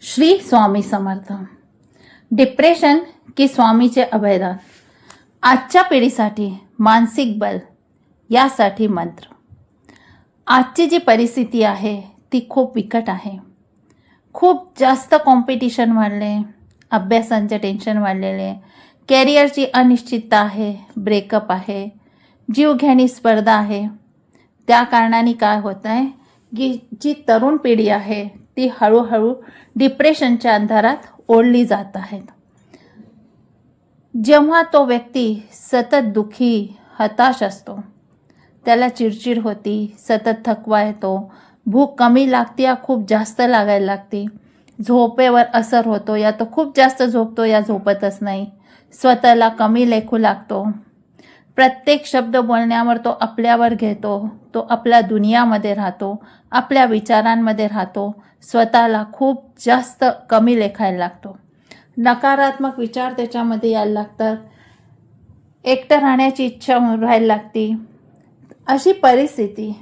Shri Swami Samarth. Depression की स्वामीचे अभयदान. आजच्या पिढीसाठी मानसिक बल यासाठी मंत्र. आजची जी परिस्थिती आहे ती खूप बिकट आहे. खूप जास्त कॉम्पिटिशन वाढले, अभ्यासांचे टेन्शन वाढलेले, कॅरियरची अनिश्चितता आहे, ब्रेकअप आहे, जीवघेणी स्पर्धा आहे. त्या कारणाने काय होत आहे की जी तरुण पिढी आहे ती हळूहळू डिप्रेशनच्या अंधारात ओढली जात आहेत. जेव्हा तो व्यक्ती सतत दुःखी, हताश असतो, त्याला चिडचिड होती, सतत थकवा येतो, भूक कमी लागते या खूप जास्त लागायला लागते, झोपेवर असर होतो, या तो खूप जास्त झोपतो या झोपतच नाही, स्वतःला कमी लेखू लागतो, प्रत्येक शब्द बोलण्यावर तो आपल्यावर घेतो, तो आपल्या दुनियामध्ये राहतो, आपल्या विचारांमध्ये राहतो, स्वतःला खूप जास्त कमी लेखायला लागतो, नकारात्मक विचार त्याच्यामध्ये यायला लागतात, एकटं राहण्याची इच्छा व्हायला लागते. अशी परिस्थिती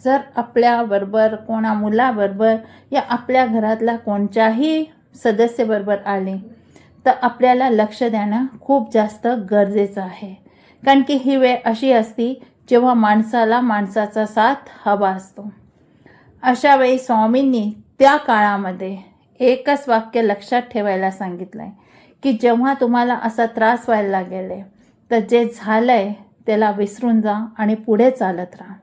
जर आपल्याबरोबर, कोणा मुलाबरोबर या आपल्या घरातल्या कोणत्याही सदस्याबरोबर आले तर आपल्याला लक्ष देणं खूप जास्त गरजेचं आहे. कारण की ही वेळ अशी असती जेव्हा माणसाला माणसाचा साथ हवा असतो. अशा वेळी स्वामींनी त्या काळामध्ये एकच वाक्य लक्षात ठेवायला सांगितलं आहे की जेव्हा तुम्हाला असा त्रास व्हायला लागेल तर जे झालं आहे त्याला विसरून जा आणि पुढे चालत राहा.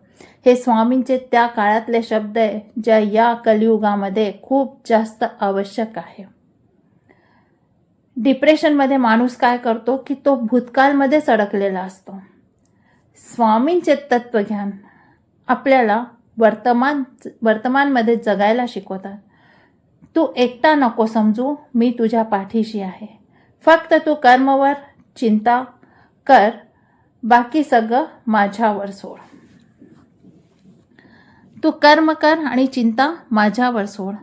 हे स्वामींचे त्या काळातले शब्द आहे ज्या या कलियुगामध्ये खूप जास्त आवश्यक आहे. डिप्रेशनमध्ये माणूस काय करतो की तो भूतकाळमध्येच अडकलेला असतो. स्वामींचे तत्वज्ञान आपल्याला वर्तमानमध्ये जगायला शिकवतात. तू एकटा नको समजू, मी तुझ्या पाठीशी आहे. फक्त तू कर्मवर चिंता कर, बाकी सगळं माझ्यावर सोड. तू कर्म कर आणि चिंता माझ्यावर सोड.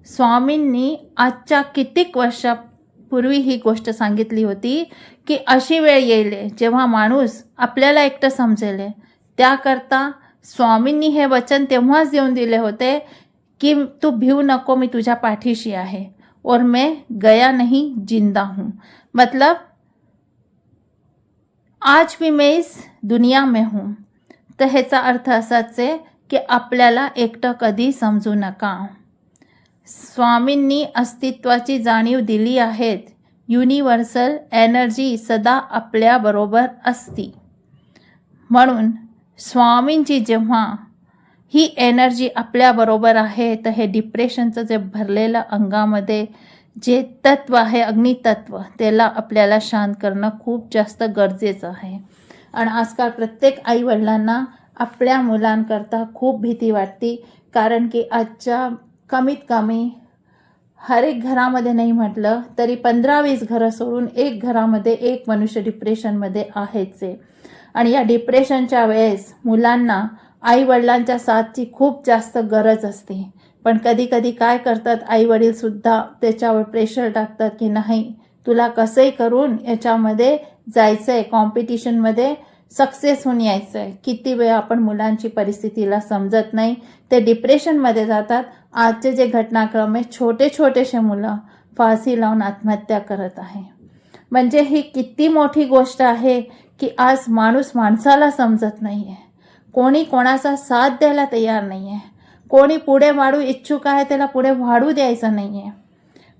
स्वामींनी आजच्या कित्येक वर्षापूर्वी ही गोष्ट सांगितली होती की अशी वेळ येईल जेव्हा माणूस आपल्याला एकटं समजेल. त्याकरता स्वामींनी हे वचन तेव्हाच देऊन दिले होते कि तू भिऊ नको, मी तुझ्या पाठीशी आहे. और मैं गया नहीं, जिंदा हूँ. मतलब आज भी मैं इस दुनिया में हूँ. तर ह्याचा अर्थ असाच आहे की आपल्याला एकटं कधी समजू नका. स्वामींनी अस्तित्वाची जाणीव दिली आहेत. युनिव्हर्सल एनर्जी सदा आपल्याबरोबर असती. म्हणून स्वामींची जेव्हा ही एनर्जी आपल्याबरोबर आहे तर हे डिप्रेशनचं जे भरलेलं अंगामध्ये जे तत्व आहे, अग्नितत्व, त्याला आपल्याला शांत करणं खूप जास्त गरजेचं आहे. आणि आजकाल प्रत्येक आईवडिलांना आपल्या मुलांकरता खूप भीती वाटते. कारण की आजच्या कमीत कमी हर एक घरामध्ये नाही म्हटलं तरी 15-20 घरं सोडून एक घरामध्ये एक मनुष्य डिप्रेशनमध्ये आहेच आहे. आणि या डिप्रेशनच्या वेळेस मुलांना आईवडिलांच्या साथची खूप जास्त गरज असते. पण कधी कधी काय करतात आईवडीलसुद्धा त्याच्यावर प्रेशर टाकतात की नाही, तुला कसंही करून याच्यामध्ये जायचं आहे, कॉम्पिटिशनमध्ये सक्सेस होऊन यायचं आहे. किती वेळ आपण मुलांची परिस्थितीला समजत नाही, ते डिप्रेशनमध्ये जातात. आजचे जे घटनाक्रम आहे, छोटे छोटेसे मुलं फाशी लावून आत्महत्या करत आहे. म्हणजे ही किती मोठी गोष्ट आहे की आज माणूस माणसाला समजत नाही आहे. कोणी कोणाचा साथ द्यायला तयार नाही आहे. कोणी पुढे वाढू इच्छुक आहे त्याला पुढे वाढू द्यायचं नाही आहे.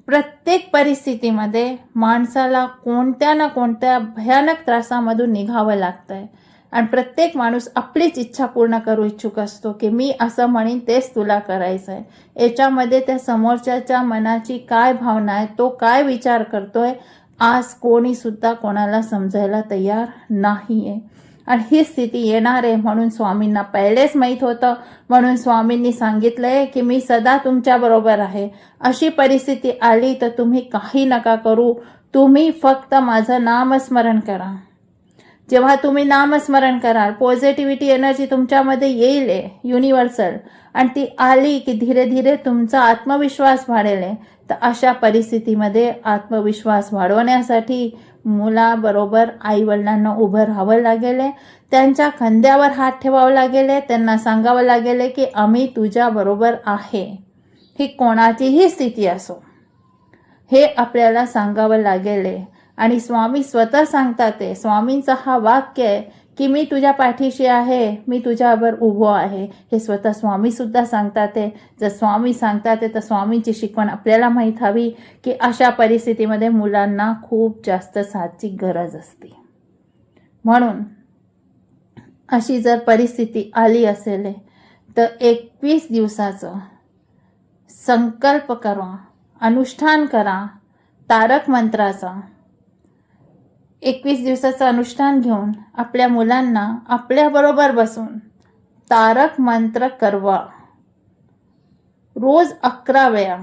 प्रत्येक परिस्थितीमध्ये माणसाला कोणत्या ना कोणत्या भयानक त्रासामधून निघावं लागतं आहे. आणि प्रत्येक माणूस आपलीच इच्छा पूर्ण करू इच्छुक असतो की मी असं म्हणेन तेच तुला करायचं आहे. याच्यामध्ये त्या समोरच्याच्या मनाची काय भावना आहे, तो काय विचार करतोय, आज कोणीसुद्धा कोणाला समजायला तयार नाही आहे. आणि ही स्थिती येणार आहे म्हणून स्वामींना पहिलेच माहीत होतं. म्हणून स्वामींनी सांगितलं आहे की मी सदा तुमच्याबरोबर आहे. अशी परिस्थिती आली तर तुम्ही काही नका करू, तुम्ही फक्त माझं नामस्मरण करा. जेव्हा तुम्ही नामस्मरण कराल पॉझिटिव्हिटी एनर्जी तुमच्यामध्ये येईल युनिव्हर्सल, आणि ती आली की धीरे धीरे तुमचा आत्मविश्वास वाढेल. तर अशा परिस्थितीमध्ये आत्मविश्वास वाढवण्यासाठी मुलाबरोबर आईवडिलांना उभं राहावं लागेल. त्यांच्या खांद्यावर हात ठेवावं लागेल. त्यांना सांगावं लागेल की आम्ही तुझ्याबरोबर आहे. ही कोणाचीही स्थिती असो. हे आपल्याला सांगावं लागेल. आणि स्वामी स्वतः सांगतात ते, स्वामींचा हा वाक्य आहे की मी तुझ्या पाठीशी आहे, मी तुझ्यावर उभो आहे. हे स्वतः स्वामी सुद्धा सांगतात ते. जर स्वामी सांगतात ते तर स्वामींची शिकवण आपल्याला माहीत हवी की अशा परिस्थितीमध्ये मुलांना खूप जास्त साथची गरज असते. म्हणून अशी जर परिस्थिती आली असेल तर 21 दिवसाचं संकल्प करा, अनुष्ठान करा तारक मंत्राचा. 21 दिवसाचं अनुष्ठान घेऊन आपल्या मुलांना आपल्याबरोबर बसून तारक मंत्र करवा. रोज 11 वेळा,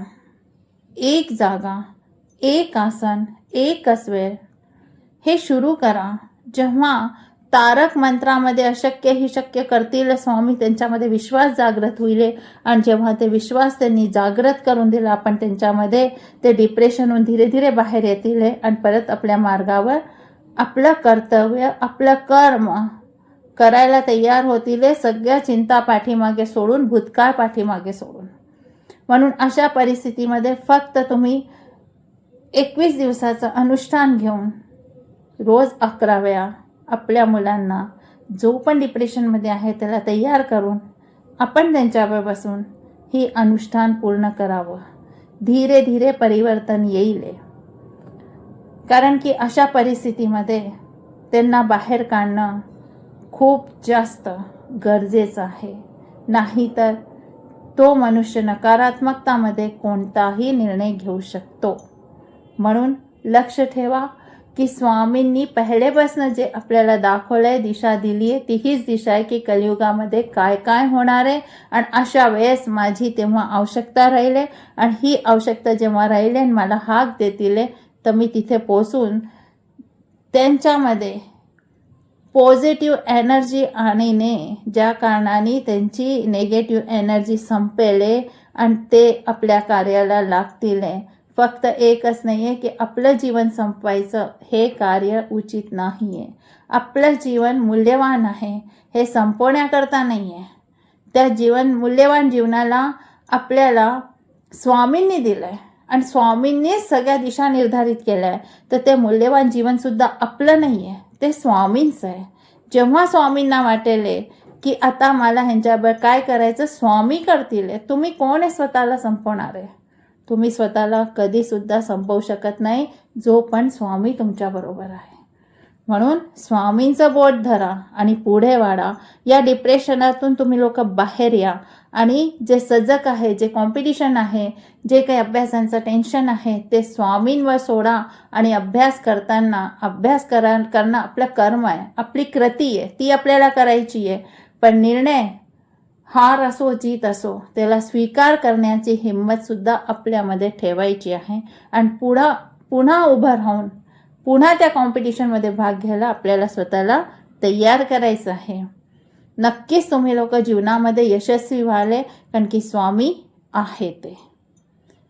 एक जागा, एक आसन, एकच वेळ हे सुरू करा. जेव्हा तारक मंत्रामध्ये अशक्य ही शक्य करतील स्वामी, त्यांच्यामध्ये विश्वास जागृत होईल. आणि जेव्हा ते विश्वास त्यांनी जागृत करून दिला आपण त्यांच्यामध्ये, ते डिप्रेशनहून धीरे धीरे बाहेर येतील आणि परत आपल्या मार्गावर आपलं कर्तव्य, आपलं कर्म करायला तयार होतील. सगळ्या चिंता पाठीमागे सोडून, भूतकाळ पाठीमागे सोडून. म्हणून अशा परिस्थितीमध्ये फक्त तुम्ही 21 दिवसाचं अनुष्ठान घेऊन रोज 11 वेळा आपल्या मुलांना, जो पण डिप्रेशनमध्ये आहे त्याला तयार करून आपण त्यांच्यावर बसून ही अनुष्ठान पूर्ण करावं. धीरे धीरे परिवर्तन येईल. कारण की अशा परिस्थितीमध्ये त्यांना बाहेर काढणं खूप जास्त गरजेचं आहे. नाहीतर तो मनुष्य नकारात्मकतामध्ये कोणताही निर्णय घेऊ शकतो. म्हणून लक्ष ठेवा की स्वामींनी पहिलेपासून जे आपल्याला दाखवलंय, दिशा दिली आहे, ती हीच दिशा आहे की कलियुगामध्ये काय काय होणार आहे. आणि अशा वेळेस माझी तेव्हा आवश्यकता राहिली. आणि ही आवश्यकता जेव्हा राहिली आणि मला हाक देतील तर मी तिथे पोचून त्यांच्यामध्ये पॉझिटिव्ह एनर्जी आणणे, ज्या कारणाने त्यांची नेगेटिव्ह एनर्जी संपेल आणि ते आपल्या कार्याला लागतील. फक्त एकच नाही आहे की आपलं जीवन संपवायचं, हे कार्य उचित नाही आहे. आपलं जीवन मूल्यवान आहे, हे संपवण्याकरता नाही आहे. त्या मूल्यवान जीवनाला आपल्याला स्वामींनी दिलं आहे आणि स्वामींनीच सगळ्या दिशा निर्धारित केल्या आहे. तर ते मूल्यवान जीवनसुद्धा आपलं नाही आहे, ते स्वामींचं आहे. जेव्हा स्वामींना वाटेल की आता मला ह्यांच्याबरोबर काय करायचं, स्वामी करतील. तुम्ही कोण आहे स्वतःला संपवणार आहे? तुम्ही स्वतःला कधीसुद्धा संपवू शकत नाही, जो पण स्वामी तुमच्याबरोबर आहे. म्हणून स्वामींचं बोट धरा आणि पुढे वाढा. या डिप्रेशनातून तुम्ही लोक बाहेर या. आणि जे सजग आहे, जे कॉम्पिटिशन आहे, जे काही अभ्यासांचं टेन्शन आहे, ते स्वामींवर सोडा. आणि अभ्यास करताना करणं आपलं कर्म आहे, आपली कृती आहे, ती आपल्याला करायची आहे. पण निर्णय हार असो जीत असो, त्याला स्वीकार करण्याची हिंमतसुद्धा आपल्यामध्ये ठेवायची आहे. आणि पुन्हा उभं राहून पुन्हा त्या कॉम्पिटिशनमध्ये भाग घ्यायला आपल्याला स्वतःला तयार करायचं आहे. नक्कीच तुम्ही लोक जीवनामध्ये यशस्वी व्हाले, कारण की स्वामी आहे ते.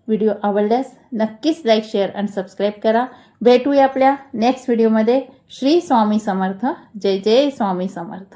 व्हिडिओ आवडल्यास नक्कीच लाईक, शेअर आणि सबस्क्राईब करा. भेटूया आपल्या नेक्स्ट व्हिडिओमध्ये. श्री स्वामी समर्थ. जय जय स्वामी समर्थ.